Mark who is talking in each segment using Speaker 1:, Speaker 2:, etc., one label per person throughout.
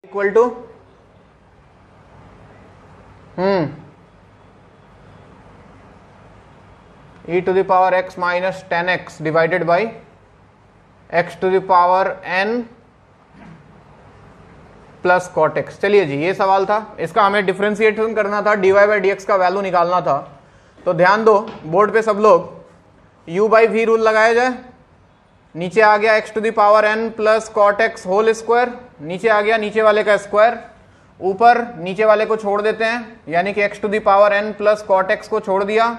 Speaker 1: Equal to e to the power x minus 10x divided by x to the power n plus cot x. चलिए जी, ये सवाल था, इसका हमें डिफरेंशिएशन करना था, dy बाई डी का वैल्यू निकालना था। तो ध्यान दो बोर्ड पे सब लोग, u बाई वी रूल लगाया जाए। नीचे आ गया x to the power n plus cot x whole square, नीचे आ गया नीचे वाले का स्क्वायर, ऊपर नीचे वाले को छोड़ देते हैं, यानी कि x to the power n plus cot x को छोड़ दिया,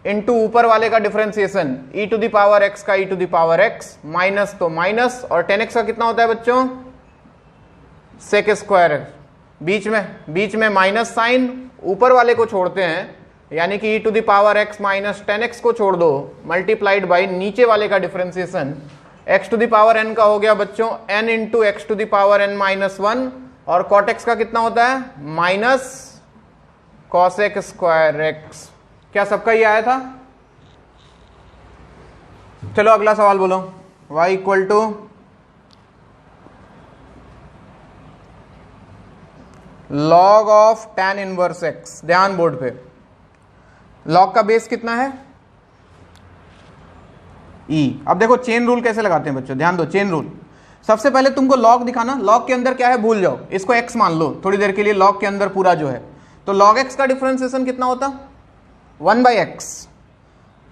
Speaker 1: इनटू ऊपर वाले का differentiation e to the power x का e to the power x, minus तो माइनस, और 10x का कितना होता है बच्चों, सेक स्क्वायर। बीच में माइनस साइन, ऊपर वाले को छोड़ते हैं, यानी कि e to the power x minus 10x को छोड़ दो, मल्टीप्लाइड बाई नीचे वाले का differentiation x to the power n का हो गया बच्चों n into x to the power n minus 1, और कॉट एक्स का कितना होता है, माइनस कॉसेक स्क्वायर x। क्या सबका ये आया था? चलो अगला सवाल बोलो। y equal to log of tan inverse x। ध्यान बोर्ड पे, लॉग का बेस कितना है, e। अब देखो चेन रूल कैसे लगाते हैं बच्चों, ध्यान दो चेन रूल। सबसे पहले तुमको लॉग दिखाना, लॉग के अंदर क्या है भूल जाओ, इसको x मान लो थोड़ी देर के लिए, लॉग के अंदर पूरा जो है, तो लॉग x का डिफरेंशिएशन कितना होता, 1 बाई एक्स।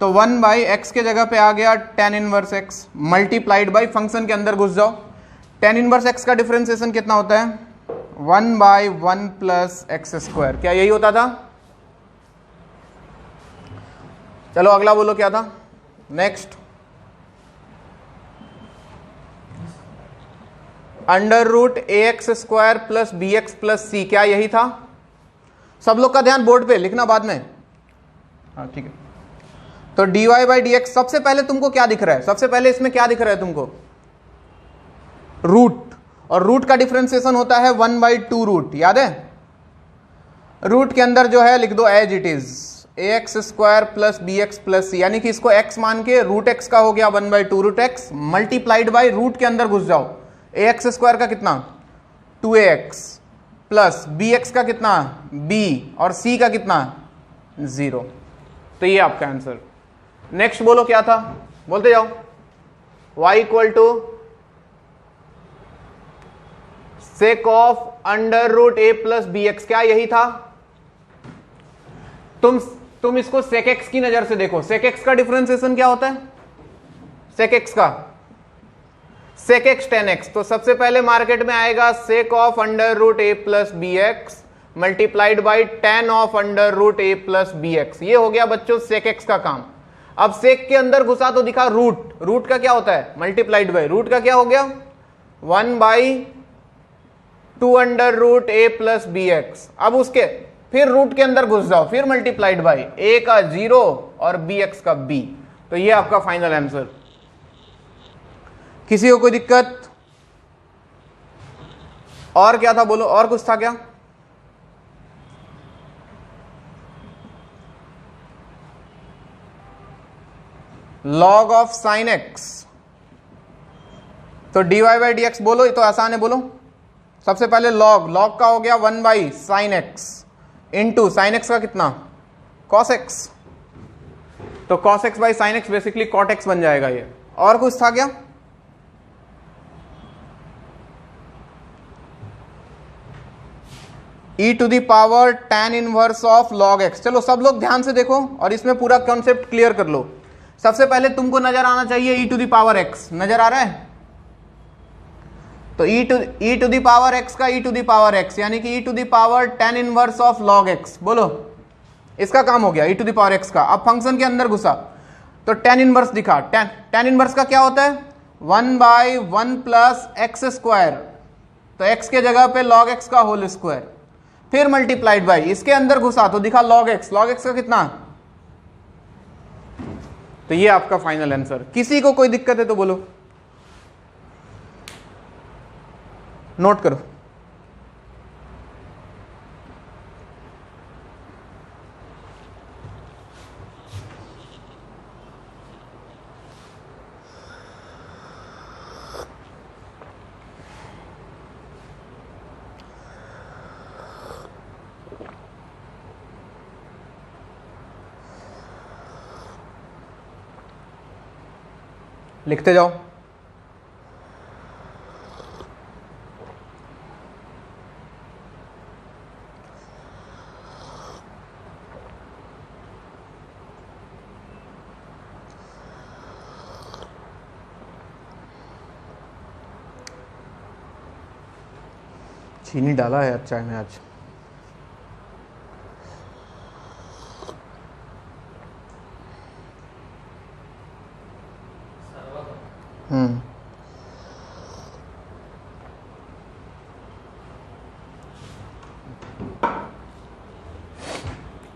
Speaker 1: तो 1 बाई एक्स के जगह पे आ गया tan inverse x, multiplied by function के अंदर घुस जाओ, tan इनवर्स x का डिफरेंशिएशन कितना होता है, 1 बाई 1 प्लस एक्स स्क्वायर। क्या यही होता था? चलो अगला बोलो क्या था, next. Under root a x square plus b x plus c. क्या यही था? सब लोग का ध्यान बोर्ड पे, लिखना बाद में, हाँ ठीक है। तो dy बाई डी एक्स, सबसे पहले तुमको क्या दिख रहा है, सबसे पहले इसमें क्या दिख रहा है तुमको, रूट, और रूट का डिफरेंशिएशन होता है 1 बाई 2 रूट, याद है? रूट के अंदर जो है लिख दो as it is, a x square plus b x plus c, यानी कि इसको x मान के रूट x का हो गया 1 by 2 root x, multiplied by root के अंदर घुस जाओ, ए एक्स स्क्वायर का कितना 2ax प्लस बी एक्स का कितना b, और c का कितना 0। तो ये आपका आंसर। नेक्स्ट बोलो क्या था, बोलते जाओ। y equal to sec of under root a plus b x. क्या यही था? तुम इसको सेक एक्स की नजर से देखो, सेक एक्स का डिफरेंशिएशन क्या होता है, सेक एक्स का सेक एक्स टेन एक्स। तो सबसे पहले मार्केट में आएगा sec of under root a plus b x multiplied by tan of under root a plus b x. ये हो गया बच्चों सेक एक्स का काम। अब सेक के अंदर घुसा तो दिखा रूट, रूट का क्या होता है मल्टीप्लाइड बाई, रूट का क्या हो गया 1 by 2 under root a plus b x. अब उसके फिर रूट के अंदर घुस जाओ, फिर मल्टीप्लाइड बाई ए का 0 और बी एक्स का b। तो ये आपका फाइनल आंसर। किसी को कोई दिक्कत? और क्या था बोलो, और कुछ था क्या? Log of sine x. तो dy बाई डी एक्स बोलो, ये तो आसान है, बोलो। सबसे पहले लॉग, लॉग का हो गया 1 by sine x into sine x का कितना कॉस एक्स। तो cos x by sine x basically cot x बन जाएगा ये। और कुछ था क्या? e to the power tan inverse of log x। चलो सब लोग ध्यान से देखो और इसमें पूरा कॉन्सेप्ट क्लियर कर लो। सबसे पहले तुमको नजर आना चाहिए e to the power x, नजर आ रहा है? तो e to the power x का e to the power x, यानी कि e to the power tan inverse of log x। बोलो, इसका काम हो गया e to the power x का। अब फंक्शन के अंदर घुसा तो tan इनवर्स दिखा, tan इनवर्स का क्या होता है 1 बाई 1 प्लस एक्स स्क्वायर। तो x के जगह पे log x का होल स्क्वायर, फिर मल्टीप्लाइड बाई, इसके अंदर घुसा तो दिखा log x का कितना। तो ये आपका फाइनल आंसर। किसी को कोई दिक्कत है तो बोलो, नोट करो। लिखते जाओ। चीनी डाला है चाय में आज।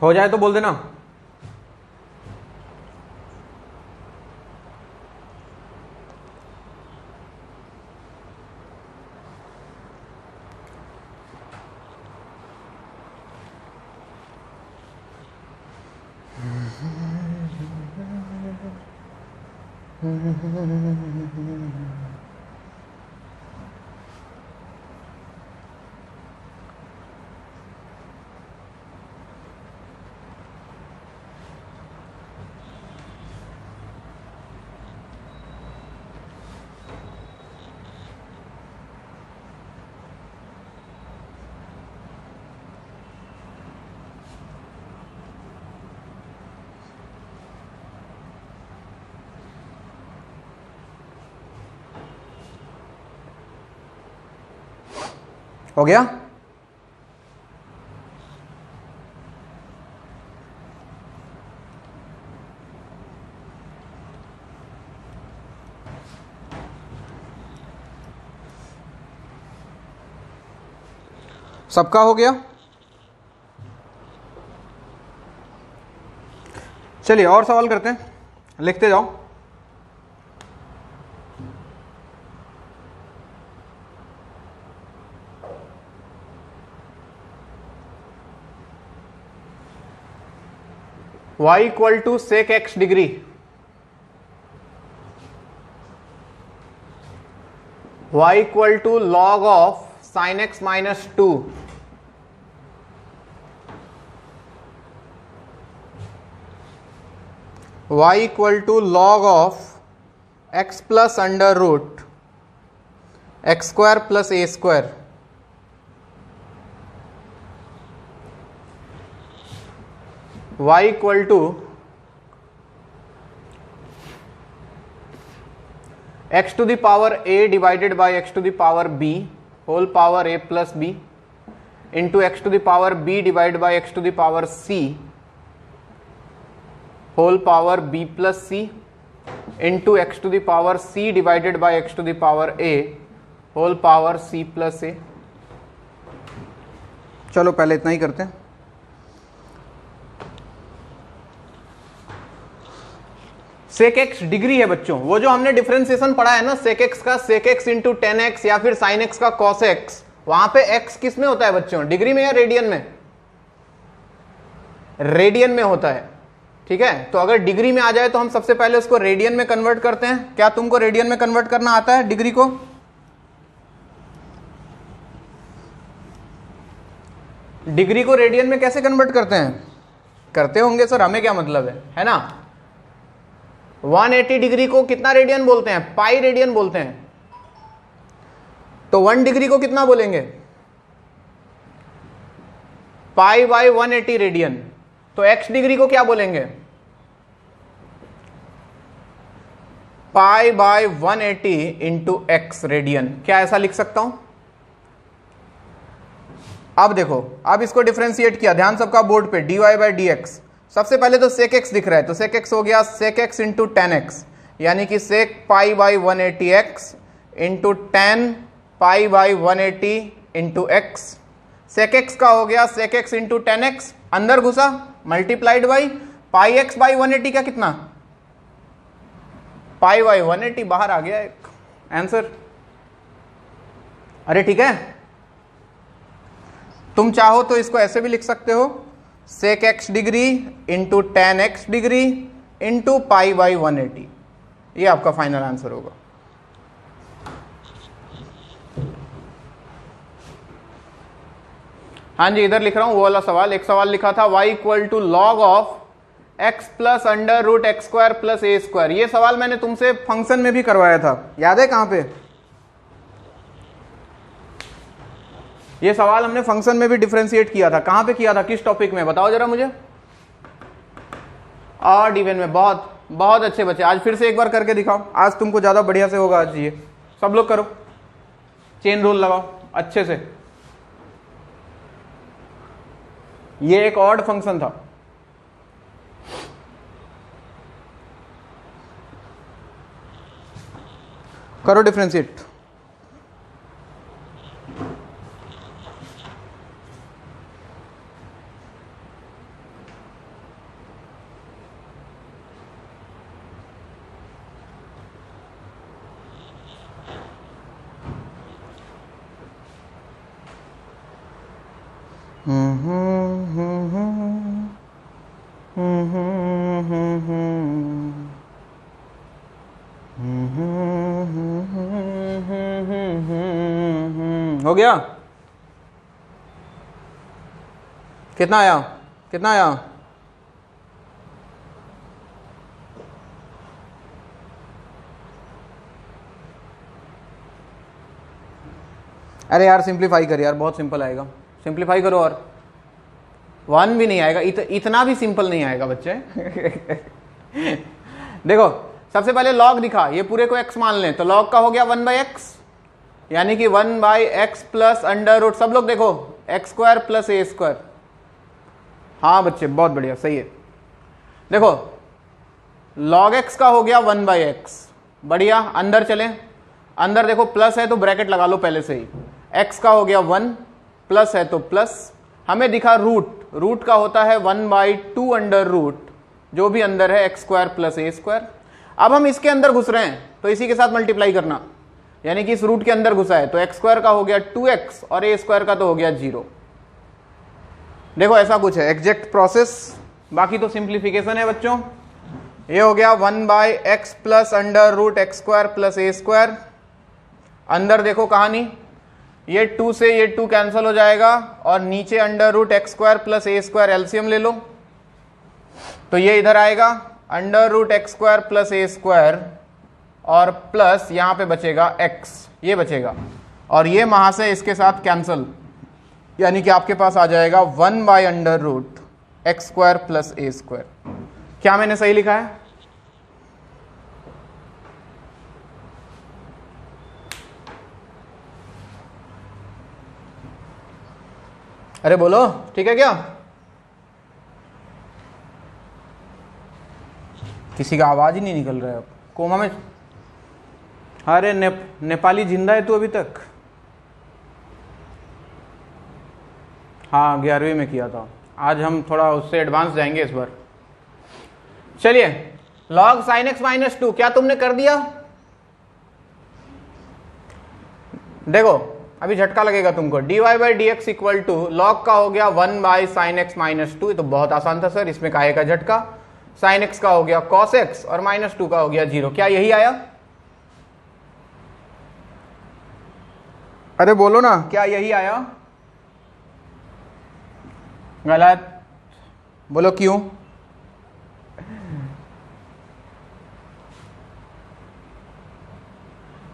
Speaker 1: हो जाए तो बोल देना। हो गया? सबका हो गया? चलिए और सवाल करते हैं, लिखते जाओ। y equal to sec x degree, y equal to log of sine x minus 2, y equal to log of x plus under root x square plus a square, y equal to x to the power a divided by x to the power b whole power a plus b into x to the power b divide by x to the power c whole power b plus c into x to the power c divided by x to the power a whole power c plus a। चलो पहले इतना ही करते हैं। सेक x degree है बच्चों, वो जो हमने डिफरेंशिएशन पढ़ा है ना सेक एक्स का, sec x into tan x या फिर साइन एक्स का कॉस एक्स, वहां पे एक्स किस में होता है बच्चों, डिग्री में या रेडियन में? रेडियन में होता है। ठीक है, तो अगर डिग्री में आ जाए तो हम सबसे पहले उसको रेडियन में कन्वर्ट करते हैं। क्या तुमको रेडियन में कन्वर्ट करना आता है डिग्री को? डिग्री को रेडियन में कैसे कन्वर्ट करते हैं? करते होंगे सर, हमें क्या मतलब है ना। 180 डिग्री को कितना रेडियन बोलते हैं? पाई रेडियन बोलते हैं। तो 1 डिग्री को कितना बोलेंगे? पाई बाई 180 रेडियन। तो x डिग्री को क्या बोलेंगे? पाई बाई 180 इंटू एक्स रेडियन। क्या ऐसा लिख सकता हूं? अब देखो, अब इसको डिफरेंशिएट किया, ध्यान सबका बोर्ड पे, dy बाई डी एक्स। सबसे पहले तो सेक एक्स दिख रहा है, तो सेक एक्स हो गया sec x into tan x, यानी कि sec pi by 180 x into tan pi by 180 into x. Sec x का हो गया sec x into tan x, अंदर घुसा, multiplied by pi x by 180 का कितना? पाई बाई 180, बाहर आ गया एक आंसर। अरे ठीक है, तुम चाहो तो इसको ऐसे भी लिख सकते हो, sec x degree into tan x degree into pi by 180, ये आपका फाइनल आंसर होगा। हाँ जी, इधर लिख रहा हूं वो वाला सवाल। एक सवाल लिखा था y equal to log of x plus under root x square plus a square. ये सवाल मैंने तुमसे फंक्शन में भी करवाया था, याद है कहां पे? ये सवाल हमने फंक्शन में भी डिफरेंशिएट किया था। कहां पे किया था, किस टॉपिक में, बताओ जरा मुझे। ऑड इवन में। बहुत बहुत अच्छे बच्चे, आज फिर से एक बार करके दिखाओ। आज तुमको ज्यादा बढ़िया से होगा। आज ये सब लोग करो, चेन रूल लगाओ अच्छे से। ये एक ऑड फंक्शन था। करो डिफरेंशिएट। हो गया? कितना आया, कितना आया? अरे यार सिंप्लीफाई कर यार, बहुत सिंपल आएगा। सिंप्लीफाई करो और 1 भी नहीं आएगा। इतना भी सिंपल नहीं आएगा बच्चे। देखो सबसे पहले लॉग दिखा, ये पूरे को x मान लें तो लॉग का हो गया 1/x, यानी कि 1/x प्लस अंडर रूट, सब लोग देखो x square plus a square. हाँ बच्चे बहुत बढ़िया, सही है। देखो log x का हो गया 1/x, बढ़िया। अंदर चले, अंदर देखो प्लस है तो ब्रैकेट लगा लो पहले से ही। x का हो गया 1, प्लस है तो प्लस। हमें दिखा रूट, रूट का होता है 1/2 अंडर रूट, जो भी अंदर है x square plus a square. अब हम इसके अंदर घुस रहे हैं तो इसी के साथ मल्टीप्लाई करना, यानी कि इस रूट के अंदर घुसा है तो एक्स स्क्वायर का हो गया 2x और ए स्क्वायर का तो हो गया 0। देखो ऐसा कुछ है, एग्जैक्ट प्रोसेस। बाकी तो सिंप्लीफिकेशन है बच्चों। ये हो गया 1/x plus under root x square plus a square. अंदर देखो कहानी, ये 2 से ये 2 कैंसिल हो जाएगा और नीचे under root x square plus a square LCM ले लो तो ये इधर आएगा under root x square plus a square और प्लस यहां पे बचेगा x, ये बचेगा और ये वहां से इसके साथ कैंसिल, यानी कि आपके पास आ जाएगा 1/अंडर root x square plus a square. क्या मैंने सही लिखा है? अरे बोलो ठीक है क्या? किसी का आवाज ही नहीं निकल रहा है। कोमा में, अरे नेपाली जिंदा है तू अभी तक? हाँ 11वीं में किया था। आज हम थोड़ा उससे एडवांस जाएंगे इस बार। चलिए log sin x माइनस 2 क्या तुमने कर दिया? देखो अभी झटका लगेगा तुमको। dy/dx इक्वल टू लॉग का हो गया 1/sin x माइनस 2। ये तो बहुत आसान था सर, इसमें काहे का झटका। sin x का हो गया cos x और -2 का हो गया 0। क्या यही आया? अरे बोलो ना, क्या यही आया? गलत। बोलो क्यों?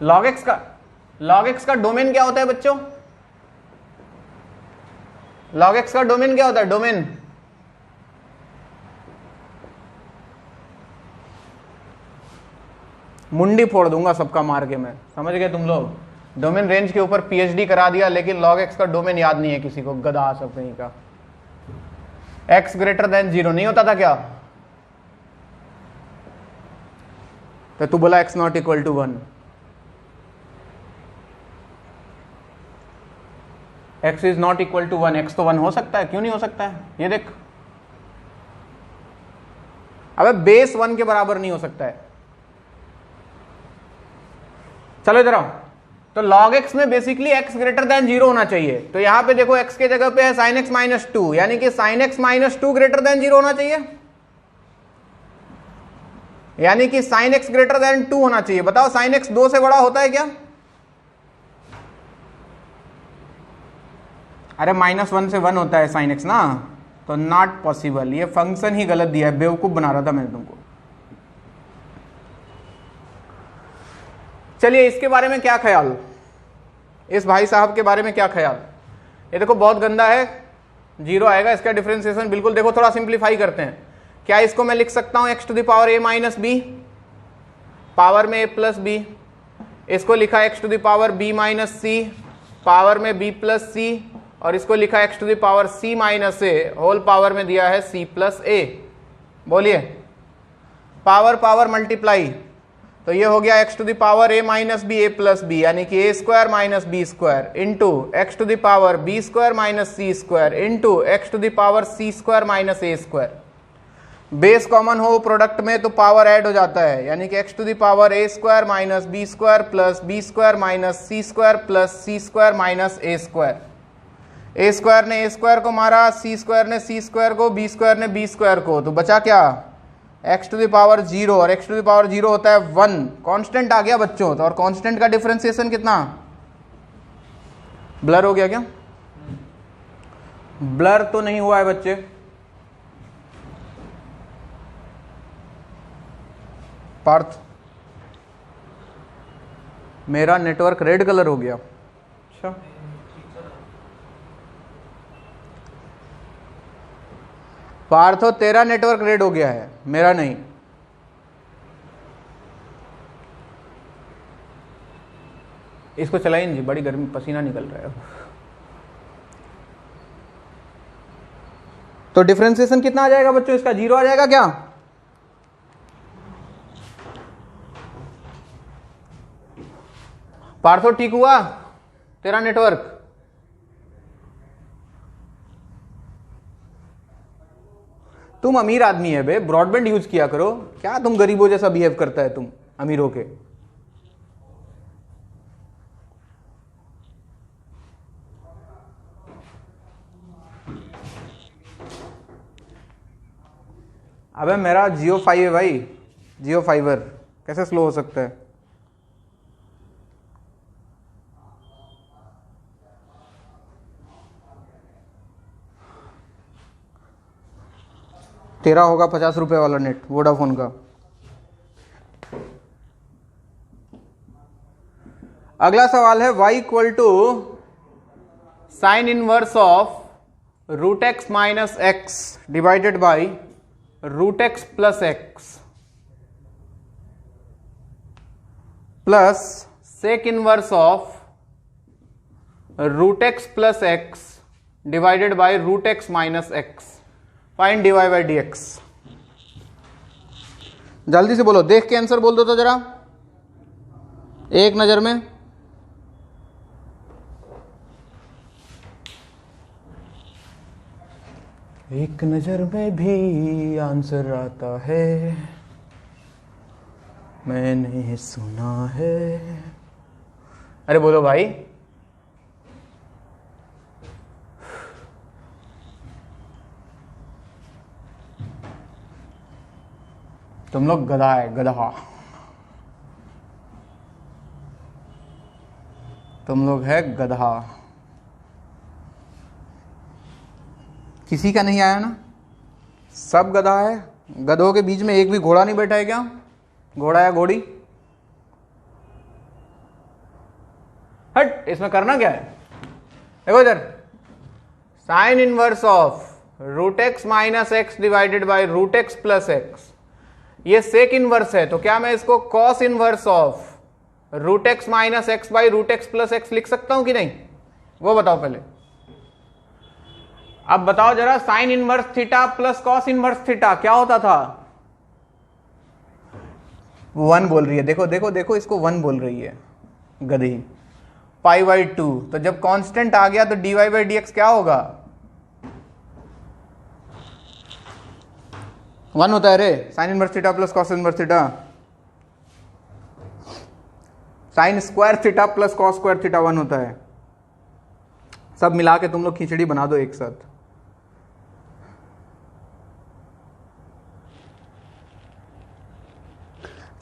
Speaker 1: log x का डोमेन क्या होता है बच्चों? log x का डोमेन क्या होता है? डोमेन मुंडी फोड़ दूंगा सबका मार के मैं, समझ गए तुम लोग? डोमेन रेंज के ऊपर पीएचडी करा दिया, लेकिन log x का डोमेन याद नहीं है किसी को, गधा सब कहीं का। x ग्रेटर देन 0 नहीं होता था क्या? तो तू बोला x not equal to 1। x is not equal to 1, x तो 1 हो सकता है, क्यों नहीं हो सकता है? ये देख, अबे बेस 1 के बराबर नहीं हो सकता है। चलो इधर आओ। तो log x में बेसिकली x ग्रेटर देन 0 होना चाहिए। तो यहां पे देखो x के जगह पे है sin x माइनस 2, यानी कि sin x minus 2 greater than 0 होना चाहिए, यानी कि sin x ग्रेटर देन 2 होना चाहिए। बताओ sin x 2 से बड़ा होता है क्या? अरे -1 से 1 होता है sin x ना, तो नॉट पॉसिबल, ये फंक्शन ही गलत दिया है, बेवकूफ बना रहा था मैंने तुमको। चलिए इसके बारे में क्या ख्याल, इस भाई साहब के बारे में क्या ख्याल। ये देखो बहुत गंदा है, 0 आएगा इसका डिफरेंशिएशन बिल्कुल। देखो थोड़ा सिंप्लीफाई करते हैं, क्या इसको मैं लिख सकता हूं x to the power a minus b, power में a प्लस बी, इसको लिखा x to the power b minus c, power में b प्लस सी, और इसको लिखा x to the power c minus a, whole power में दिया है c प्लस ए। बोलिए पावर पावर मल्टीप्लाई, तो ये हो गया x to the power a minus b a plus b, यानी कि a square minus b square into x to the power b square minus c square into x to the power c square minus a square. Base common हो product में तो power add हो जाता है, यानी कि x to the power a square minus b square plus b square minus c square plus c square minus a square. A square ने a square को मारा, सी स्क्वायर ने सी स्क्वायर को, बी स्क्वायर ने b square को, तो बचा क्या x टू द पावर 0, और x टू द पावर 0 होता है 1, कांस्टेंट आ गया बच्चों। तो और कांस्टेंट का डिफरेंशिएशन कितना, ब्लर हो गया क्या, ब्लर तो नहीं हुआ है बच्चे, पार्थ मेरा नेटवर्क रेड कलर हो गया। अच्छा पार्थो तेरा नेटवर्क रेड हो गया है, मेरा नहीं। इसको चलाइए जी, बड़ी गर्मी, पसीना निकल रहा है। तो डिफरेंशिएशन कितना आ जाएगा बच्चों, इसका 0 आ जाएगा क्या, पार्थो ठीक हुआ तेरा नेटवर्क। तुम अमीर आदमी है बे, ब्रॉडबैंड यूज किया करो, क्या तुम गरीबों जैसा बिहेव करता है तुम अमीरों के। अबे मेरा जियो 5 है भाई, जियो फाइबर, कैसे स्लो हो सकता है। तेरा होगा 50 रुपए वाला नेट वोडाफोन का। अगला सवाल है y equal to sine inverse of root x minus x divided by root x plus x plus sec inverse of root x plus x divided by root x minus x. Find dy by dx। जल्दी से बोलो, देख के answer बोल दो तो जरा एक नजर में। एक नजर में भी आंसर आता है, मैंने सुना है। अरे बोलो भाई, तुम लोग गधा है, गधा तुम लोग है, गधा। किसी का नहीं आया ना, सब गधा है। गधों के बीच में एक भी घोड़ा नहीं बैठा है क्या, घोड़ा या घोड़ी। हट, इसमें करना क्या है, देखो इधर, sine inverse of root x minus x divided by root x plus x. ये सेक इनवर्स है, तो क्या मैं इसको cos inverse of root x minus x by root x plus x लिख सकता हूं कि नहीं, वो बताओ पहले। अब बताओ जरा, sine inverse theta plus cos inverse theta क्या होता था, 1 बोल रही है, देखो देखो देखो, इसको 1 बोल रही है गधी। पाई बाई 2, तो जब कांस्टेंट आ गया तो dy बाई dx क्या होगा, 1 होता है रे। Sine inverse theta plus cos inverse theta, sine square theta plus cos square theta 1 होता है। सब मिला के तुम लोग खिचड़ी बना दो एक साथ।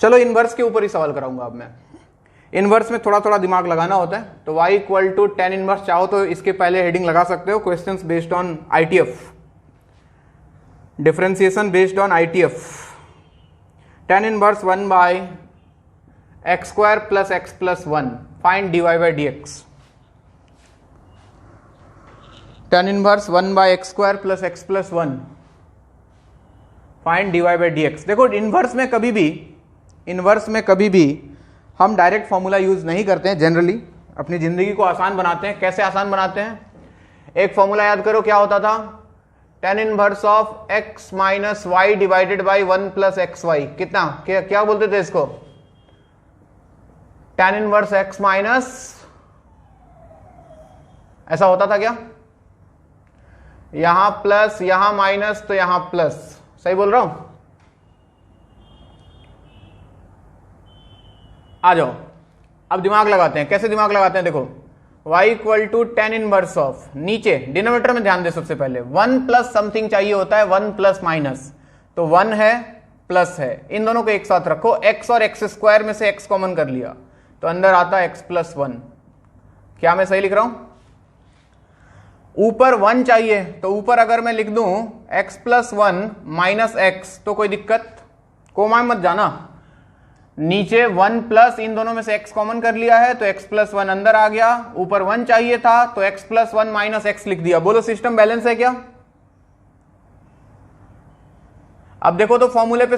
Speaker 1: चलो इनवर्स के ऊपर ही सवाल कराऊंगा अब मैं। इनवर्स में थोड़ा थोड़ा दिमाग लगाना होता है, तो y equal to tan inverse चाहो तो इसके पहले हेडिंग लगा सकते हो, questions based on ITF। Differentiation based on ITF, tan inverse 1 by x square plus x plus 1, find dy by dx। tan inverse 1 by x square plus x plus 1, find dy by dx। देखो inverse में कभी भी हम direct formula use नहीं करते हैं, generally अपनी जिंदगी को आसान बनाते हैं। कैसे आसान बनाते हैं? एक फॉर्मूला याद करो, क्या होता था? tan inverse of x minus y divided by 1 plus x y. कितना, क्या बोलते थे इसको? tan इनवर्स x माइनस, ऐसा होता था क्या? यहां प्लस यहां माइनस तो यहां प्लस, सही बोल रहा हूं? आ जाओ, अब दिमाग लगाते हैं। कैसे दिमाग लगाते हैं? देखो, y equal to tan inverse of, नीचे डिनोमिनेटर में ध्यान दे, सबसे पहले 1 प्लस समथिंग चाहिए होता है, 1 प्लस माइनस, तो 1 है प्लस है, इन दोनों को एक साथ रखो, x और एक्स स्क्वायर में से x कॉमन कर लिया तो अंदर आता है x प्लस 1। क्या मैं सही लिख रहा हूं? ऊपर 1 चाहिए तो ऊपर अगर मैं लिख दूं x प्लस 1 माइनस एक्स तो कोई दिक्कत, कोमा मत जाना। नीचे 1 प्लस, इन दोनों में से x कॉमन कर लिया है तो x प्लस 1 अंदर आ गया, ऊपर 1 चाहिए था तो x प्लस 1 माइनस एक्स लिख दिया। बोलो सिस्टम बैलेंस है क्या? अब देखो तो फॉर्मूले पे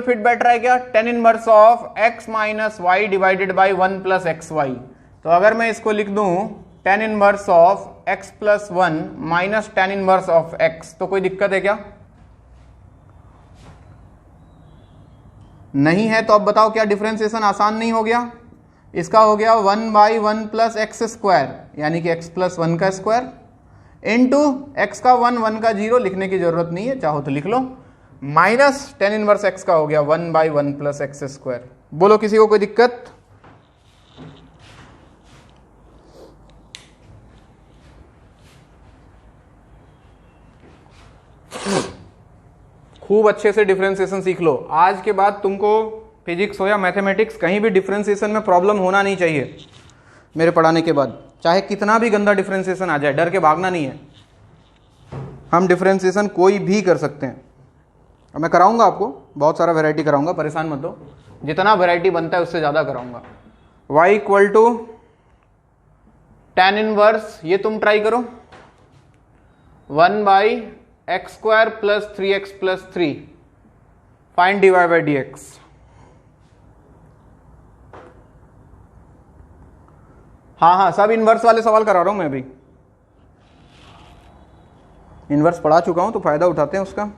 Speaker 1: फिट बैठ रहा है क्या? tan inverse of x minus y divided by 1 plus x y. तो अगर मैं इसको लिख दूं tan inverse of x plus 1 minus tan inverse of x, तो कोई दिक्कत है क्या? नहीं है। तो अब बताओ, क्या डिफरेंशिएशन आसान नहीं हो गया? इसका हो गया 1 बाई 1 प्लस एक्स स्क्वायर, यानी कि x प्लस 1 का स्क्वायर इंटू एक्स का 1, 1 का 0, लिखने की जरूरत नहीं है, चाहो तो लिख लो, माइनस tan इनवर्स x का हो गया 1 बाई 1 प्लस एक्स स्क्वायर। बोलो किसी को कोई दिक्कत? खूब अच्छे से डिफरेंशिएशन सीख लो। आज के बाद तुमको फिजिक्स हो या मैथमेटिक्स, कहीं भी डिफरेंशिएशन में प्रॉब्लम होना नहीं चाहिए मेरे पढ़ाने के बाद, चाहे कितना भी गंदा डिफरेंशिएशन आ जाए, डर के भागना नहीं है। हम डिफरेंशिएशन कोई भी कर सकते हैं, और मैं कराऊंगा आपको, बहुत सारा वैरायटी कराऊंगा, परेशान मत हो, जितना वैरायटी बनता है उससे ज़्यादा कराऊंगा। y equal to tan inverse, ये तुम ट्राई करो, 1 by x square plus 3x plus 3, find dy by dx। हाँ, सब इनवर्स वाले सवाल करा रहा हूं मैं अभी, इनवर्स पढ़ा चुका हूं तो फायदा उठाते हैं उसका।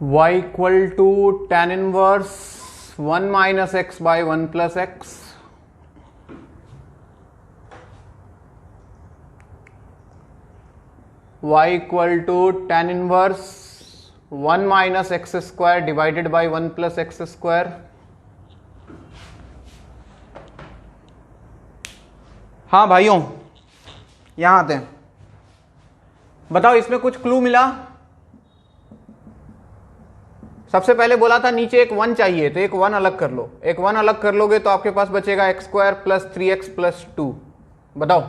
Speaker 1: y equal to tan inverse 1 minus x by 1 plus x, y equal to tan inverse 1 minus x square divided by 1 plus x square. हाँ भाइयों, यहां आते हैं, बताओ इसमें कुछ क्लू मिला? सबसे पहले बोला था नीचे एक 1 चाहिए, तो एक 1 अलग कर लो, एक 1 अलग कर लोगे तो आपके पास बचेगा x square plus 3x plus 2। बताओ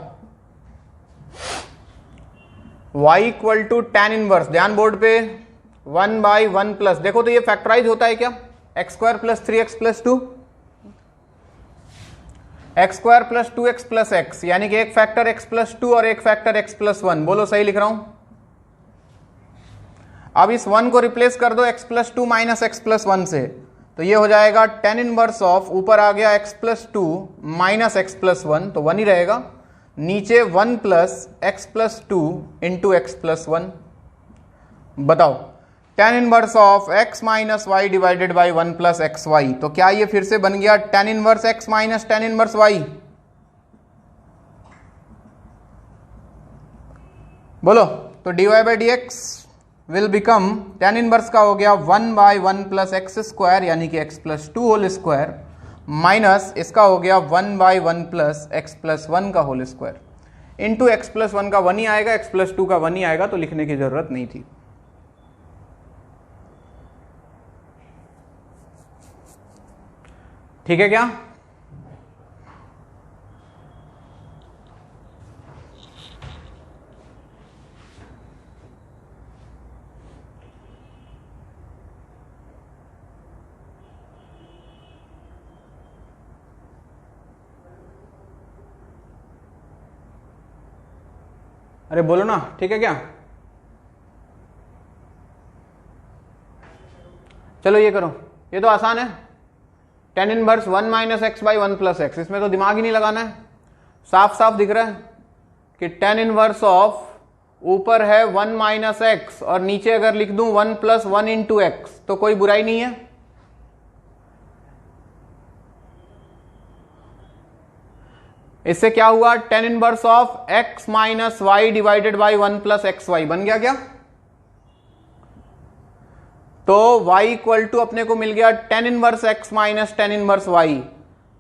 Speaker 1: y equal to tan inverse, ध्यान बोर्ड पे, 1 बाई 1 प्लस, देखो तो ये फैक्टराइज होता है क्या? X square plus 3x plus 2, x square plus 2x plus x, यानी कि एक फैक्टर x प्लस 2 और एक फैक्टर x प्लस 1। बोलो सही लिख रहा हूं? अब इस 1 को रिप्लेस कर दो x plus 2 minus x plus 1 से, तो ये हो जाएगा tan इनवर्स ऑफ, ऊपर आ गया x plus 2 minus x plus 1, तो 1 ही रहेगा, नीचे 1 plus x plus 2 into x plus 1। बताओ tan inverse of x minus y divided by 1 plus x y, तो क्या ये फिर से बन गया tan inverse x minus tan inverse y? बोलो। तो dy by d x will become, tan inverse का हो गया 1 बाई 1 प्लस एक्स स्क्वायर यानी कि x plus 2 whole square, minus इसका हो गया 1 बाई 1 प्लस एक्स प्लस 1 का whole square, into x plus 1 का 1 ही आएगा, एक्स प्लस 2 का 1 ही आएगा, तो लिखने की जरूरत नहीं थी। ठीक है क्या? अरे बोलो ना, ठीक है क्या? चलो ये करो, ये तो आसान है, tan inverse 1 minus x by 1 plus x, इसमें तो दिमाग ही नहीं लगाना है, साफ साफ दिख रहा है कि tan इनवर्स ऑफ ऊपर है 1 माइनस एक्स और नीचे अगर लिख दूं 1 प्लस 1 इंटू एक्स, तो कोई बुराई नहीं है। इससे क्या हुआ, tan inverse of x minus y divided by 1 plus x y बन गया क्या? तो y इक्वल टू अपने को मिल गया tan inverse x minus tan inverse y,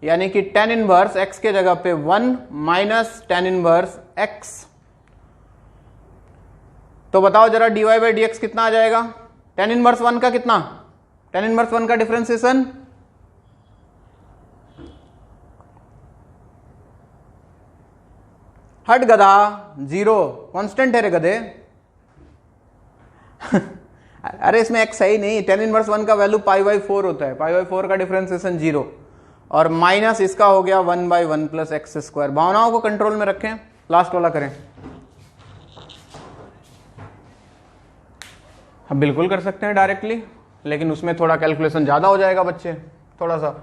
Speaker 1: यानी कि tan इनवर्स x के जगह पे 1 माइनस tan इनवर्स x। तो बताओ जरा dy बाई डी एक्स कितना आ जाएगा? tan इनवर्स 1 का कितना? tan इनवर्स 1 का डिफरेंशिएशन हट गधा, 0 कांस्टेंट है रे गधे। अरे इसमें x है ही नहीं, tan इनवर्स 1 का वैल्यू पाई बाई 4 होता है, पाई बाई 4 का डिफरेंशिएशन 0 और माइनस इसका हो गया 1 बाई 1 प्लस एक्स स्क्वायर। भावनाओं को कंट्रोल में रखें, लास्ट वाला करें। हम बिल्कुल कर सकते हैं डायरेक्टली, लेकिन उसमें थोड़ा कैलकुलेशन ज्यादा हो जाएगा बच्चे, थोड़ा सा।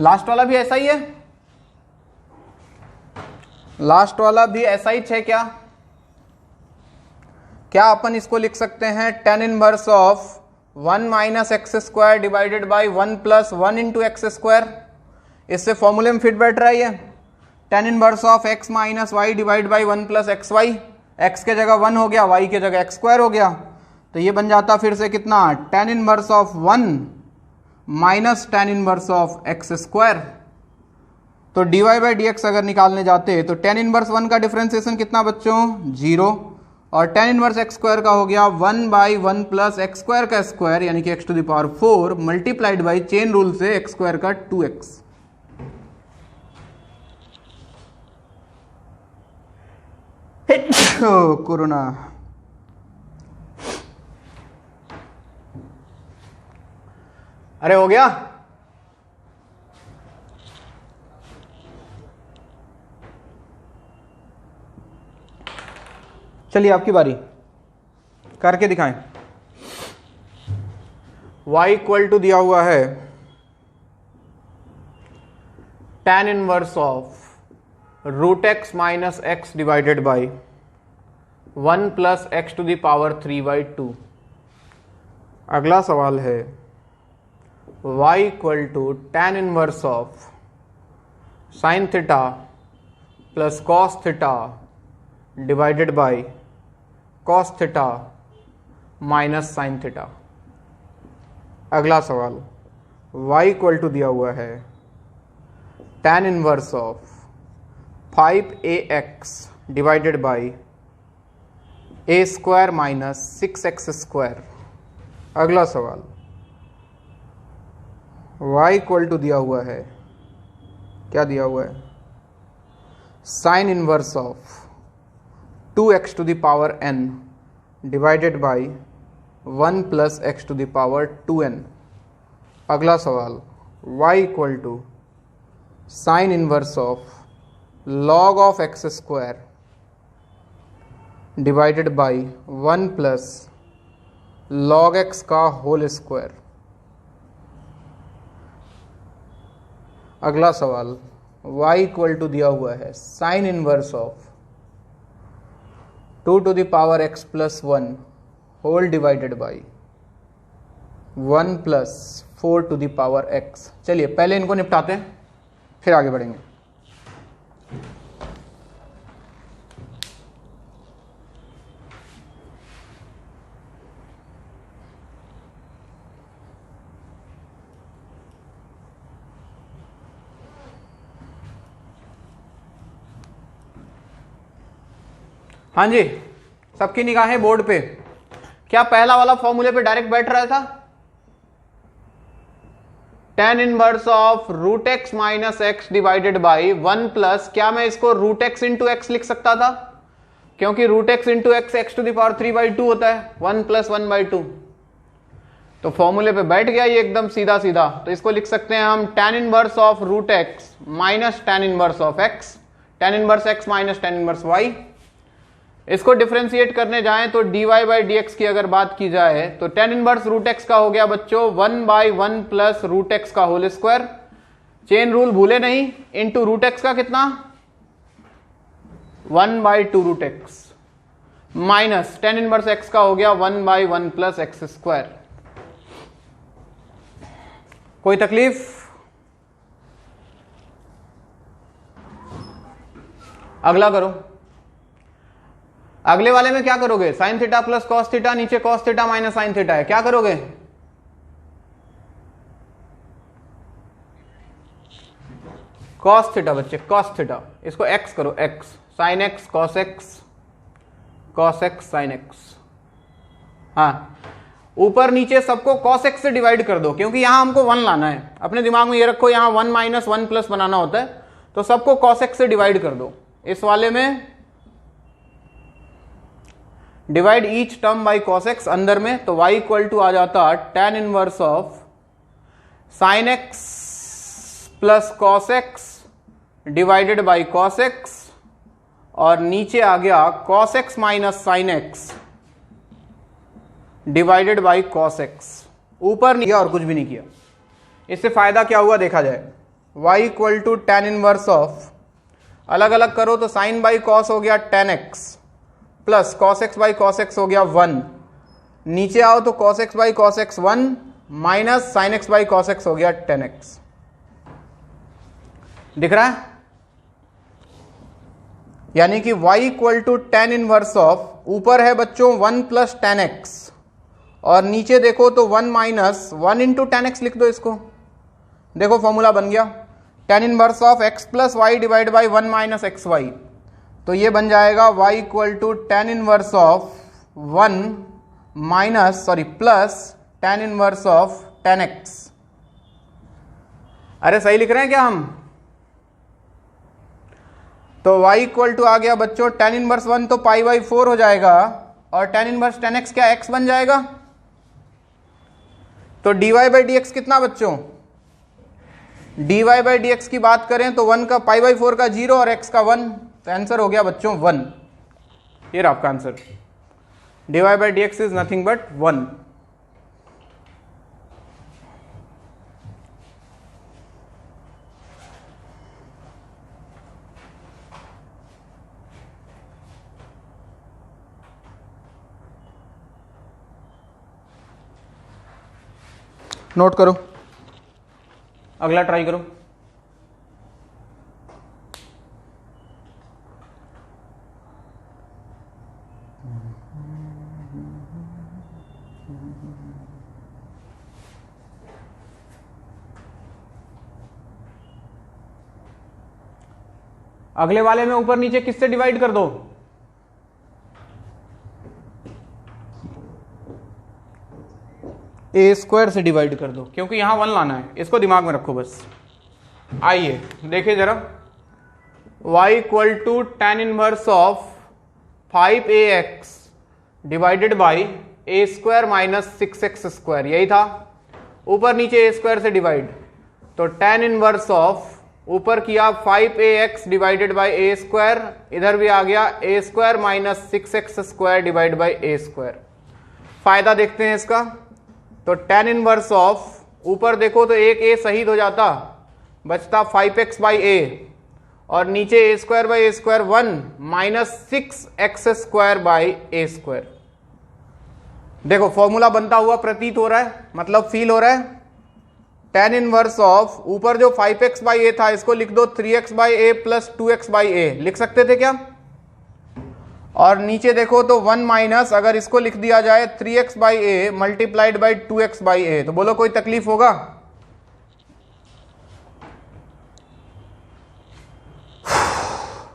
Speaker 1: लास्ट वाला भी ऐसा ही है, लास्ट वाला भी ऐसा ही है क्या? क्या अपन इसको लिख सकते हैं tan inverse of 1 minus x square divided by 1 plus 1 into x square? इससे फॉर्मूले में फिट बैठ रहा है ये, tan inverse of x minus y divide by 1 plus x y, x के जगह 1 हो गया, y के जगह एक्स स्क्वायर हो गया, तो ये बन जाता फिर से कितना, tan inverse of 1 minus tan inverse of x square. तो dy बाई डी एक्स अगर निकालने जाते तो tan इनवर्स 1 का डिफरेंशिएशन कितना बच्चों, 0, और tan इनवर्स एक्स स्क्वायर का हो गया 1 बाई 1 प्लस एक्स स्क्वायर का स्क्वायर यानी कि x to the power 4 multiplied by chain rule से एक्स स्क्वायर का 2x। कोरोना। अरे हो गया? चलिए आपकी बारी, करके दिखाएं। y इक्वल टू दिया हुआ है tan inverse of root x minus x divided by 1 plus x to the power 3/2। अगला सवाल है y equal to tan inverse of sine theta plus cos theta divided by cos theta minus sine theta. अगला सवाल y equal to दिया हुआ है tan inverse of 5ax divided by a square minus 6x²। अगला सवाल, y equal to दिया हुआ है, क्या दिया हुआ है, sine inverse of 2x to the power n divided by 1 plus x to the power 2n। अगला सवाल, y equal to sine inverse of log of x² divided by 1 plus log x का होल स्क्वायर। अगला सवाल, y equal to दिया हुआ है sine inverse of 2 to the power x plus 1 whole divided by 1 plus 4 to the power x। चलिए पहले इनको निपटाते हैं, फिर आगे बढ़ेंगे। हाँ जी, सबकी निगाहें बोर्ड पे। क्या पहला वाला फॉर्मूले पे डायरेक्ट बैठ रहा था? tan inverse of root x minus x divided by 1 plus, क्या मैं इसको रूट एक्स इंटू एक्स लिख सकता था? क्योंकि root x into x x to the power 3/2 होता है, 1 प्लस 1/2। तो फॉर्मूले पे बैठ गया ये एकदम सीधा सीधा। तो इसको लिख सकते हैं हम tan inverse of root x minus tan inverse of x, tan inverse x minus tan inverse y. इसको डिफरेंशिएट करने जाएं तो dy बाई डी एक्स की अगर बात की जाए तो tan इनवर्स रूट एक्स का हो गया बच्चों 1/1 प्लस रूट एक्स का होल स्क्वायर। चेन रूल भूले नहीं, इंटू रूट एक्स का कितना 1/2 root x minus tan inverse x का हो गया 1/1 प्लस एक्स स्क्वायर। कोई तकलीफ? अगला करो। अगले वाले में क्या करोगे, sine theta plus cos theta, नीचे cos theta minus sine theta है, क्या करोगे? कॉस थीटा बच्चे, कॉस थीटा, इसको एक्स करो, x sine x cos x, cos x sine x. हाँ, ऊपर नीचे सबको कॉस एक्स से डिवाइड कर दो, क्योंकि यहां हमको 1 लाना है। अपने दिमाग में ये रखो, यहां 1 माइनस 1 प्लस बनाना होता है, तो सबको कॉस एक्स से डिवाइड कर दो। इस वाले में divide each term by cos x अंदर में, तो y इक्वल टू आ जाता tan inverse of sine x plus cos x divided by cos x, और नीचे आ गया cos x minus sine x divided by cos x. ऊपर नहीं किया और कुछ भी नहीं किया। इससे फायदा क्या हुआ देखा जाए। y equal to tan inverse of, अलग अलग करो तो साइन बाई कॉस हो गया tan x plus cos x by cos x हो गया 1, नीचे आओ तो cos x by cos x 1 minus sine x by cos x हो गया tan x। दिख रहा है? यानी कि y equal to tan inverse of, ऊपर है बच्चों 1 प्लस tan x, और नीचे देखो तो 1 माइनस 1 इंटू tan x लिख दो इसको। देखो फॉर्मूला बन गया, tan inverse of x plus y divide by 1 minus x y. तो ये बन जाएगा y equal to tan inverse of 1 minus plus tan inverse of tan x। अरे सही लिख रहे हैं क्या हम? तो y इक्वल टू आ गया बच्चों tan इनवर्स 1 तो π/4 हो जाएगा, और tan इनवर्स tan x क्या x बन जाएगा। तो dy बाई डी एक्स कितना बच्चों, dy बाई डी एक्स की बात करें तो 1 का π/4 का 0 और x का 1, तो आंसर हो गया बच्चों 1। ये रहा आपका answer, dy by d x is nothing but 1। Note करो, अगला ट्राई करो। अगले वाले में ऊपर नीचे किससे डिवाइड कर दो, ए स्क्वायर से डिवाइड कर दो, क्योंकि यहां 1 लाना है, इसको दिमाग में रखो बस। आइए देखिए जरा, y equal to tan inverse of 5ax divided by a square minus 6x square, यही था। ऊपर नीचे ए स्क्वायर से डिवाइड, तो tan इनवर्स ऑफ ऊपर किया 5ax divided by a square, इधर भी आ गया a square minus 6x square divide by a square. फायदा देखते हैं इसका, तो tan इनवर्स ऑफ ऊपर देखो तो एक a शहीद हो जाता, बचता 5x बाई ए, और नीचे a square by a square 1 minus 6x square by a square. देखो फॉर्मूला बनता हुआ प्रतीत हो रहा है, मतलब फील हो रहा है। tan इनवर्स ऑफ ऊपर जो 5x बाई ए था, इसको लिख दो 3x by a plus 2x by a, लिख सकते थे क्या? और नीचे देखो तो 1 माइनस, अगर इसको लिख दिया जाए 3x by a multiplied by 2x by a, तो बोलो कोई तकलीफ होगा?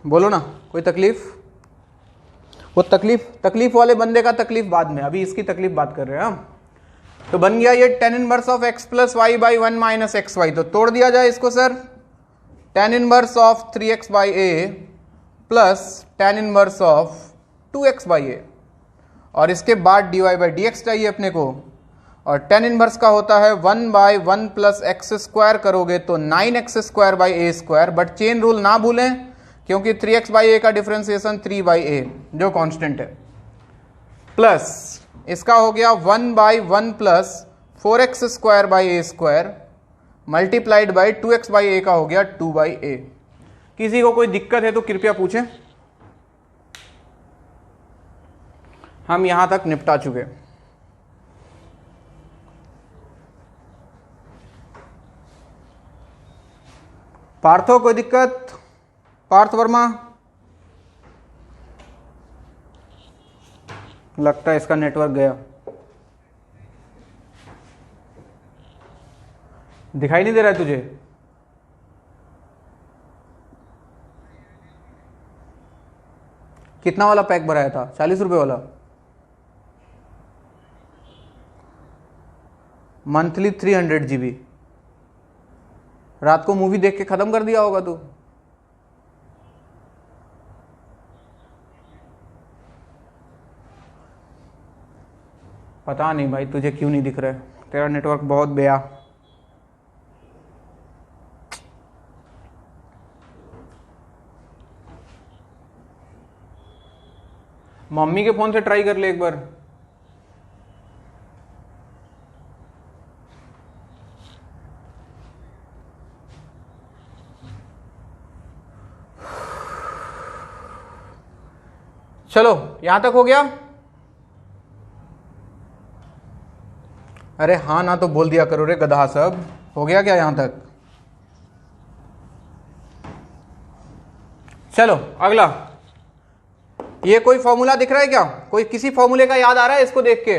Speaker 1: बोलो ना, कोई तकलीफ? वो तकलीफ वाले बंदे का तकलीफ बाद में, अभी इसकी तकलीफ बात कर रहे हैं हम। तो बन गया ये tan inverse of x plus y by 1 minus x y, तो तोड़ दिया जाए इसको sir, tan inverse of 3x by a plus tan inverse of 2x by a, और इसके बाद dy बाई डी एक्स चाहिए अपने को, और tan इनवर्स का होता है 1 बाई 1 प्लस एक्स स्क्वायर, करोगे तो 9x square by a square, but chain rule ना भूलें, क्योंकि 3x बाई ए का डिफ्रेंसिएशन 3 बाई ए जो कांस्टेंट है, प्लस इसका हो गया 1 by 1 plus 4x square by a square multiplied by 2x by a का हो गया 2 बाई ए। किसी को कोई दिक्कत है तो कृपया पूछें, हम यहां तक निपटा चुके। पार्थो कोई दिक्कत? पार्थ वर्मा, लगता है इसका नेटवर्क गया, दिखाई नहीं दे रहा है तुझे? कितना वाला पैक भराया था? 40 रुपए वाला? मंथली 300 GB, रात को मूवी देख के खत्म कर दिया होगा तू। पता नहीं भाई तुझे क्यों नहीं दिख रहा है, तेरा नेटवर्क बहुत बेया। मम्मी के फोन से ट्राई कर ले एक बार। चलो यहां तक हो गया? अरे हाँ ना तो बोल दिया करो रे गधा सब। हो गया क्या यहां तक? चलो अगला, ये कोई फॉर्मूला दिख रहा है क्या? कोई किसी फॉर्मूले का याद आ रहा है इसको देख के?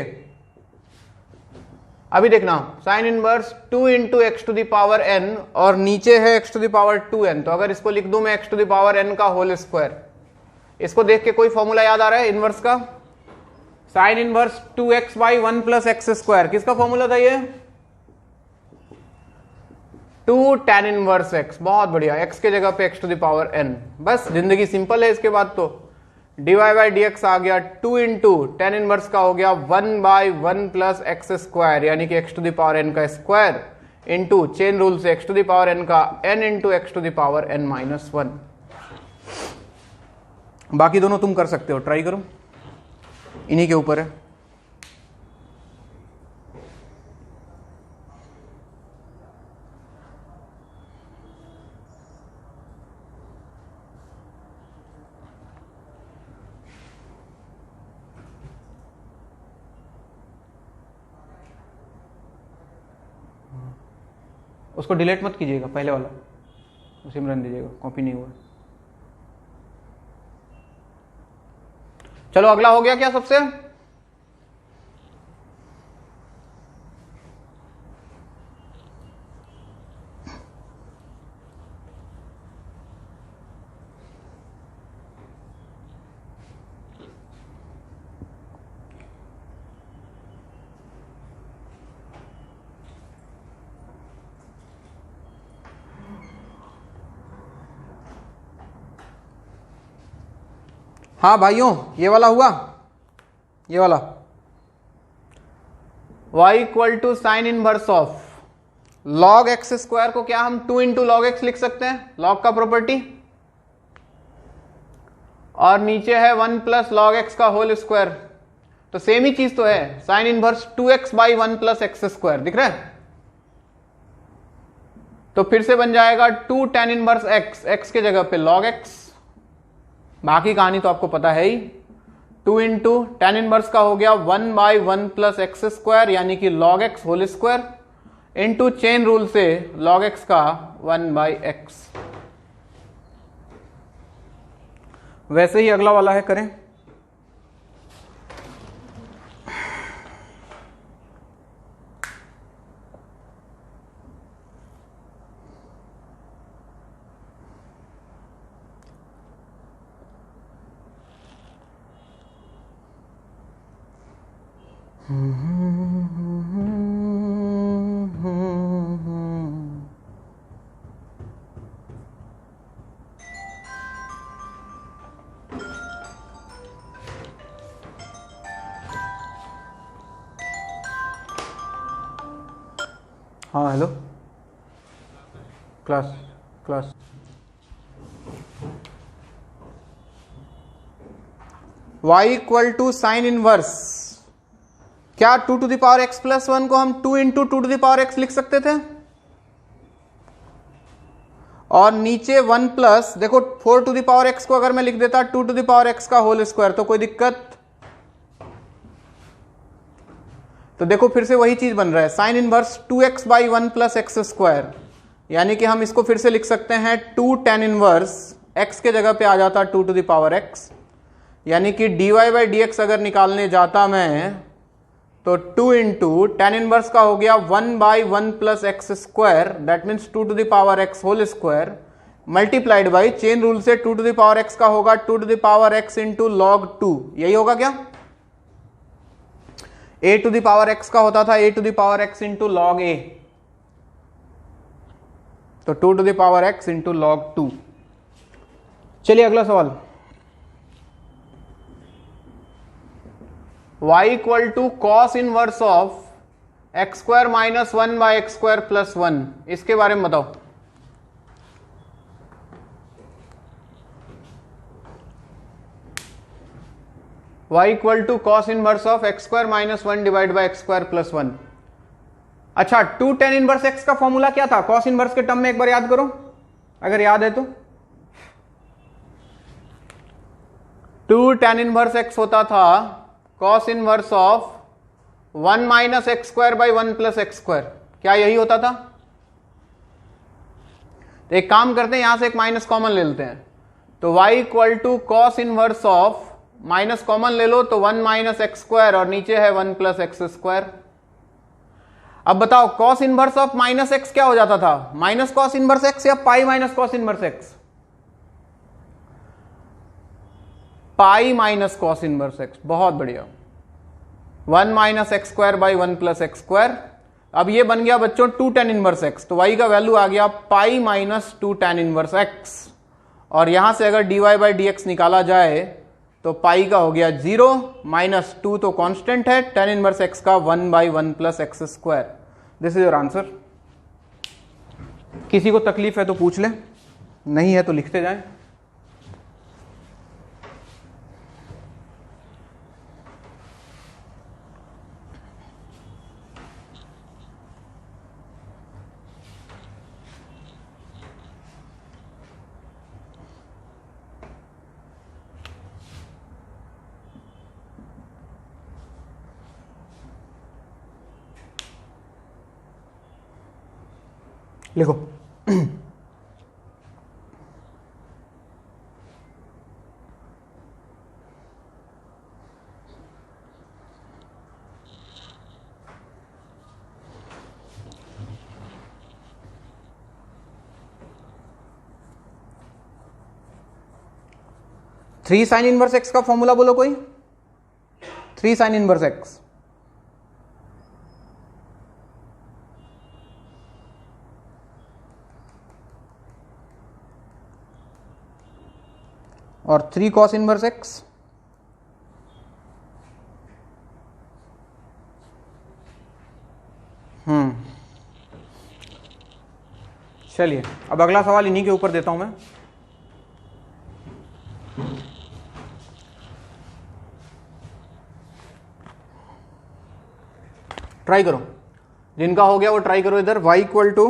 Speaker 1: अभी देखना, sine inverse 2 into x to the power n, और नीचे है x to the power 2n, तो अगर इसको लिख दूं मैं x to the power n का होल स्क्वायर, इसको देख के कोई फॉर्मूला याद आ रहा है इनवर्स का? Sine inverse 2x by 1 plus x square, किसका फॉर्मूला था ये? 2 tan इनवर्स x। बहुत बढ़िया, x के जगह पे x to the power n, बस जिंदगी सिंपल है। इसके बाद तो dy बाई डी एक्स आ गया 2 इंटू tan इनवर्स का हो गया 1 बाई 1 प्लस एक्स स्क्वायर, यानी कि x to the power n का स्क्वायर, इंटू चेन रूल से x to the power n का n into x to the power n minus 1। बाकी दोनों तुम कर सकते हो, ट्राई करो, इन्हीं के ऊपर है। उसको डिलीट मत कीजिएगा, पहले वाला उसी में रहने दीजिएगा, कॉपी नहीं हुआ। चलो अगला हो गया क्या सबसे? हाँ भाइयों, ये वाला हुआ, ये वाला y equal to sine inverse of log x square को क्या हम 2 इंटू लॉग एक्स लिख सकते हैं, log का प्रॉपर्टी, और नीचे है 1 प्लस लॉग एक्स का होल स्क्वायर। तो सेम ही चीज तो है, sine inverse 2x by 1 plus x square, दिख रहा है। तो फिर से बन जाएगा 2 tan इनवर्स x, x के जगह पे log x, बाकी कहानी तो आपको पता है ही। 2 इंटू tan इनवर्स का हो गया 1 बाई 1 प्लस एक्स स्क्वायर यानी कि log x whole square, into chain rule से log x का 1 बाई एक्स। वैसे ही अगला वाला है, करें। हाँ hello, class class y equal to sine inverse, क्या 2 to the power x plus 1 को हम 2 into 2 to the power x लिख सकते थे, और नीचे 1 प्लस, देखो 4 टू द पावर x को अगर मैं लिख देता 2 टू द पावर x का होल स्क्वायर तो कोई दिक्कत। तो देखो फिर से वही चीज बन रहा है, sine inverse 2x by 1 plus x square, यानी कि हम इसको फिर से लिख सकते हैं 2 tan इनवर्स, x के जगह पे आ जाता 2 टू द पावर x, यानी कि dy बाई डी एक्स अगर निकालने जाता मैं तो 2 इंटू tan इनवर्स का हो गया 1 by 1 plus x square, that means 2 to the power x whole square, multiplied by chain rule से 2 टू द पावर x का होगा 2 to the power x into log 2, यही होगा क्या। a to the power x का होता था a to the power x into log a, तो 2 to the power x into log 2। चलिए अगला सवाल, y equal to cos inverse of x square minus 1 by x square plus 1, इसके बारे में बताओ। y equal to cos inverse of x square minus 1 divide by x square plus 1। अच्छा, 2 tan inverse x का formula क्या था cos inverse के term में, एक बार याद करो अगर याद है तो। 2 tan इनवर्स x होता था cos inverse of 1 minus x square by 1 plus x square, क्या यही होता था। तो एक काम करते हैं, यहां से एक माइनस कॉमन ले लेते हैं, तो y equal to cos inverse of, minus common ले लो तो 1 माइनस एक्स स्क्वायर और नीचे है 1 प्लस एक्स स्क्वायर। अब बताओ cos inverse of minus x क्या हो जाता था, माइनस कॉस इनवर्स एक्स या pi minus cos inverse x, pi minus cos inverse x, बहुत बढ़िया। 1 minus x square by 1 plus x square. अब ये बन गया बच्चों 2 tan इनवर्स एक्स, तो y का वैल्यू आ गया pi minus 2 tan inverse x, और यहां से अगर dy बाई डी एक्स निकाला जाए तो पाई का हो गया 0, माइनस 2 तो कांस्टेंट है, tan इनवर्स एक्स का 1 by 1 plus x square. This is your answer. किसी को तकलीफ है तो पूछ ले, नहीं है तो लिखते जाएं। लिखो। 3 साइन इनवर्स एक्स का फॉर्मूला बोलो कोई, 3 साइन इनवर्स एक्स, और 3 कॉस इनवर्स एक्स, चलिए अब अगला सवाल इन्हीं के ऊपर देता हूं मैं। ट्राई करो, जिनका हो गया वो ट्राई करो इधर। y equal to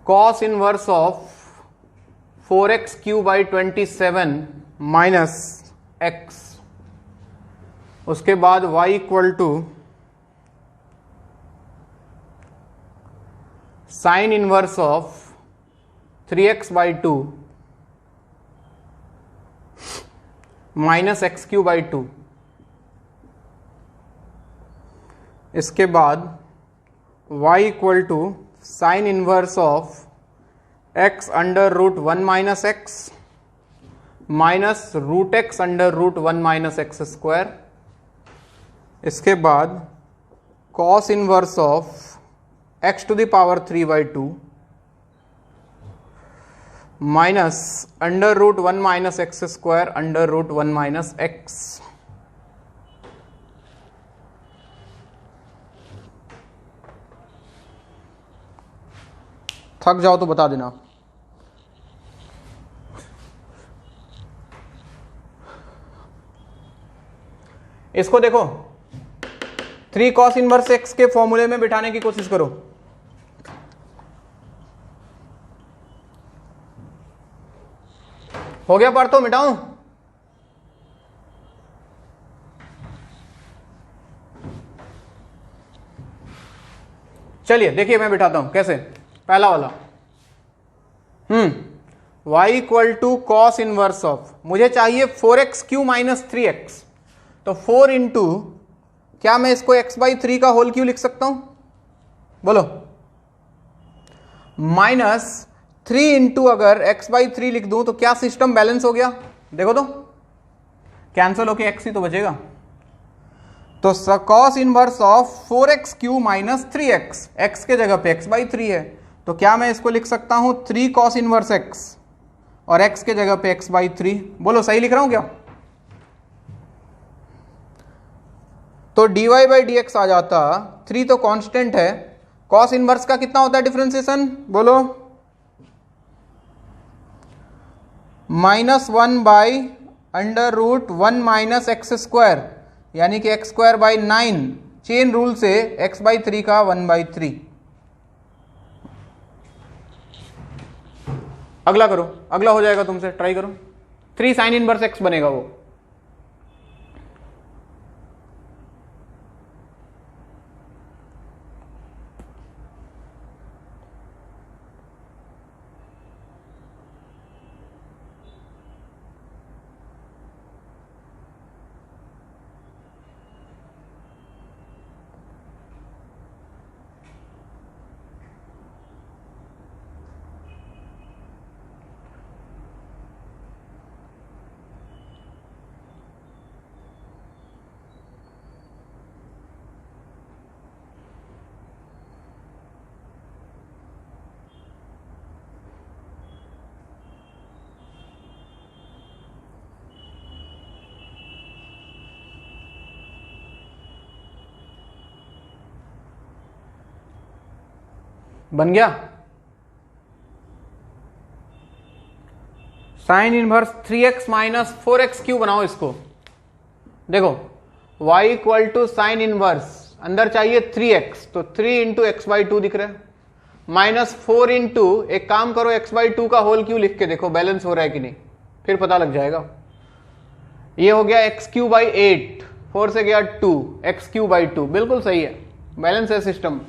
Speaker 1: cos inverse of 4x cube by 27 minus x, उसके बाद y equal to sine inverse of 3x by 2 minus x cube by 2, इसके बाद y equal to sine inverse of x under root 1 minus x minus root x under root 1 minus x square, इसके बाद cos inverse of x to the power 3 by 2 minus under root 1 minus x square under root 1 minus x. थक जाओ तो बता देना। इसको देखो 3 cos inverse x के फॉर्मूले में बिठाने की कोशिश करो। हो गया पर तो मिटाऊं? चलिए देखिए मैं बिठाता हूं कैसे। पहला वाला y equal to cos inverse of, मुझे चाहिए 4x क्यू माइनस 3x, तो 4 इंटू, क्या मैं इसको x बाई 3 का होल क्यू लिख सकता हूं? बोलो। माइनस 3 इंटू अगर x बाई 3 लिख दूं तो क्या सिस्टम बैलेंस हो गया? देखो तो कैंसिल होके x ही तो बचेगा। तो cos inverse of 4x Q minus 3x, x के जगह पे x बाई 3 है, तो क्या मैं इसको लिख सकता हूं 3 कॉस इनवर्स x और x के जगह पे x बाई 3। बोलो सही लिख रहा हूं क्या? तो dy बाई डी एक्स आ जाता, 3 तो कांस्टेंट है, कॉस इनवर्स का कितना होता है डिफरेंशिएशन? बोलो -1 by under root 1 minus x square, यानी कि x square by 9, chain rule से x बाई 3 का 1 बाई 3। अगला करो, अगला हो जाएगा तुमसे, ट्राई करो। 3 साइन इनवर्स x बनेगा वो। बन गया? Sine inverse 3x minus 4x Q बनाओ इसको। देखो y equal to sine inverse, अंदर चाहिए 3x, तो 3 इंटू एक्स बाई 2 दिख रहा है, माइनस 4 इंटू, एक काम करो x बाई 2 का होल क्यू लिख के देखो बैलेंस हो रहा है कि नहीं, फिर पता लग जाएगा। ये हो गया एक्स क्यू बाई 8, 4 से गया 2, एक्स क्यू बाई 2, बिल्कुल सही है, बैलेंस है सिस्टम।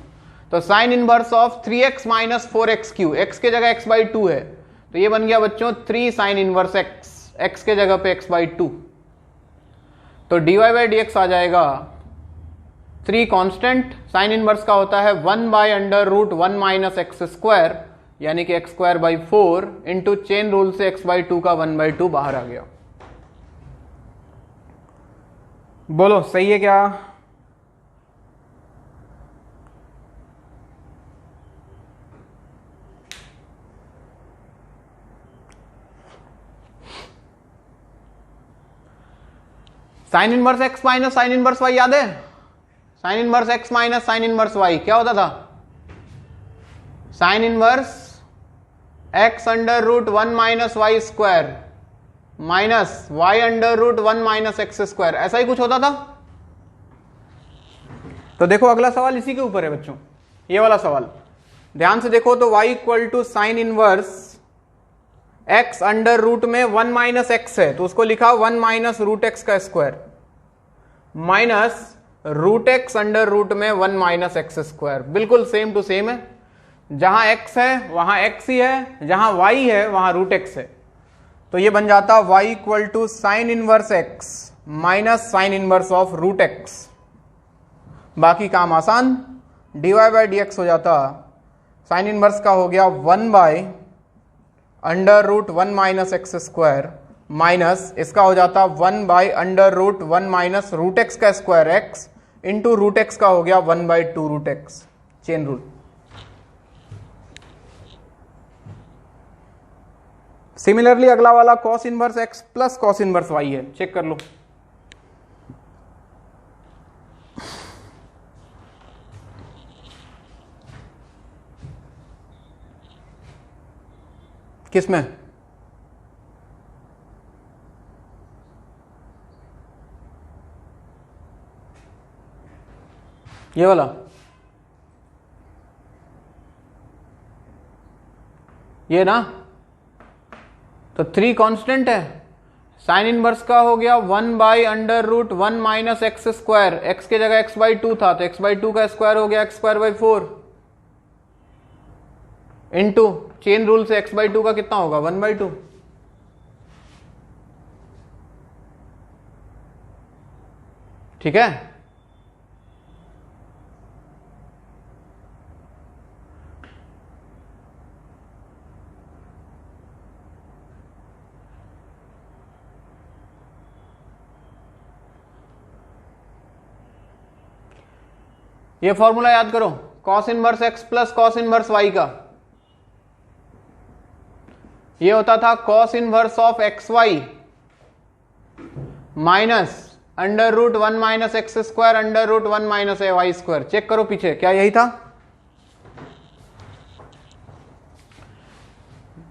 Speaker 1: तो sign inverse of 3x minus 4x Q, x के जगह x बाई 2 है, तो ये बन गया बच्चों 3 साइन इनवर्स x, x के जगह पे x बाई 2। तो dy बाई डी एक्स आ जाएगा 3 कांस्टेंट, साइन इनवर्स का होता है 1 by under root 1 minus x square, यानी कि x square by 4 into chain rule से x बाई 2 का 1 बाई 2 बाहर आ गया। बोलो सही है क्या? Sine inverse x minus sine inverse y याद है? Sine inverse x minus sine inverse y क्या होता था? Sine inverse x under root 1 minus y square minus y under root 1 minus x square, ऐसा ही कुछ होता था। तो देखो अगला सवाल इसी के ऊपर है बच्चों, ये वाला सवाल ध्यान से देखो। तो y equal to sine inverse x under root में 1 माइनस एक्स है, तो उसको लिखा 1 माइनस रूट एक्स का square minus root x under root में 1 माइनस एक्स स्क्वायर, बिल्कुल सेम टू सेम है। जहां x है वहां x ही है, जहां y है वहां रूट एक्स है। तो ये बन जाता y equal to sine inverse x minus sine inverse of root x. बाकी काम आसान, dy बाई डी एक्स हो जाता, साइन इनवर्स का हो गया 1 by under root 1 minus x square minus इसका हो जाता 1 by under root 1 minus root x का square x into root x का हो गया 1 by 2 root x, chain rule. Similarly अगला वाला cos inverse x plus cos inverse y है, चेक कर लो। किसमें? ये वाला, ये ना, तो 3 कांस्टेंट है। साइन इनवर्स का हो गया 1 by under root 1 minus x square, x की जगह x बाई 2 था तो x बाई 2 का स्क्वायर हो गया x square by 4 into chain rule से x बाई 2 का कितना होगा 1 बाई 2। ठीक है, ये फॉर्मूला याद करो, cos inverse x plus cos inverse y का, ये होता था cos inverse of x y minus under root 1 minus x square under root 1 minus a y square. Check करो पीछे, क्या यही था?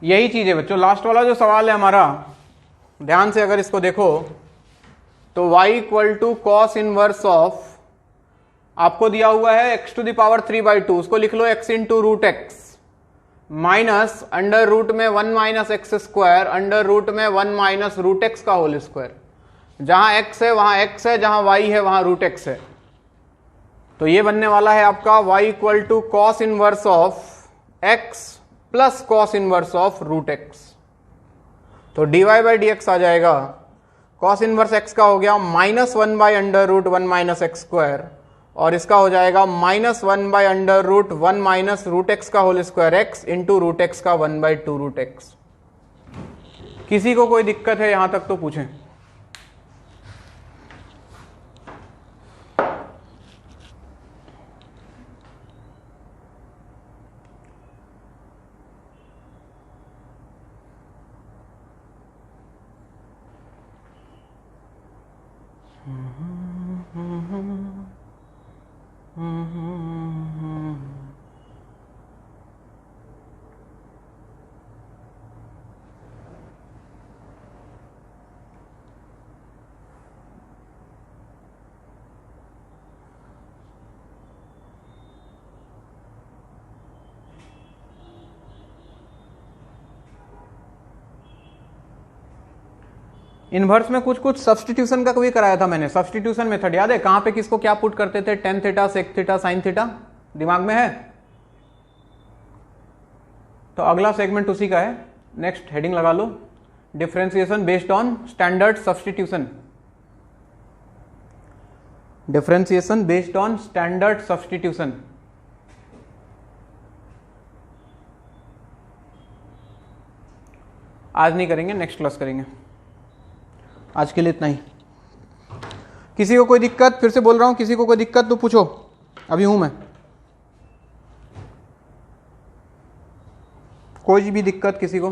Speaker 1: यही चीज है बच्चों। लास्ट वाला जो सवाल है हमारा, ध्यान से अगर इसको देखो तो y equal to cos inverse of, आपको दिया हुआ है x टू द पावर 3/2, उसको लिख लो x into root x minus under root में 1 minus x square under root में 1 माइनस रूट एक्स का होल स्क्वायर। जहां x है वहां x है, जहां y है वहां रूट एक्स है। तो ये बनने वाला है आपका y equal to cos inverse of x plus cos inverse of root x. तो dy बाई डी एक्स आ जाएगा, कॉस इनवर्स x का हो गया minus 1 by under root 1 minus x square और इसका हो जाएगा minus 1 by under root 1 minus root x का whole square x into root x का 1 बाई 2 रूट एक्स। किसी को कोई दिक्कत है यहां तक तो पूछें। इनवर्स में कुछ कुछ सब्स्टिट्यूशन का भी कराया था मैंने, सब्स्टिट्यूशन मेथड याद है? कहां पे किसको क्या पुट करते थे, tan theta sec theta sine theta, दिमाग में है? तो अगला सेगमेंट उसी का है। नेक्स्ट हेडिंग लगा लो, differentiation based on standard substitution. Differentiation based on standard substitution. आज नहीं करेंगे, नेक्स्ट क्लास करेंगे। आज के लिए इतना ही। किसी को कोई दिक्कत, फिर से बोल रहा हूं, किसी को कोई दिक्कत तो पूछो, अभी हूं मैं। कोई भी दिक्कत किसी को?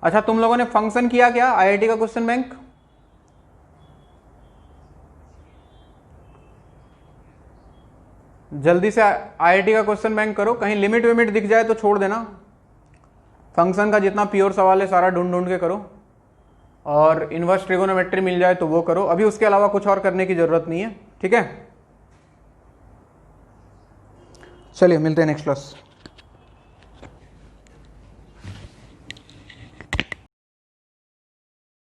Speaker 1: अच्छा, तुम लोगों ने फंक्शन किया क्या आईआईटी का क्वेश्चन बैंक? जल्दी से आईआईटी का क्वेश्चन बैंक करो, कहीं लिमिट विमिट दिख जाए तो छोड़ देना। फंक्शन का जितना प्योर सवाल है सारा ढूंढ ढूंढ के करो, और इनवर्स ट्रिगोनोमेट्री मिल जाए तो वो करो। अभी उसके अलावा कुछ और करने की जरूरत नहीं है, ठीक है। चलिए मिलते हैं नेक्स्ट क्लास।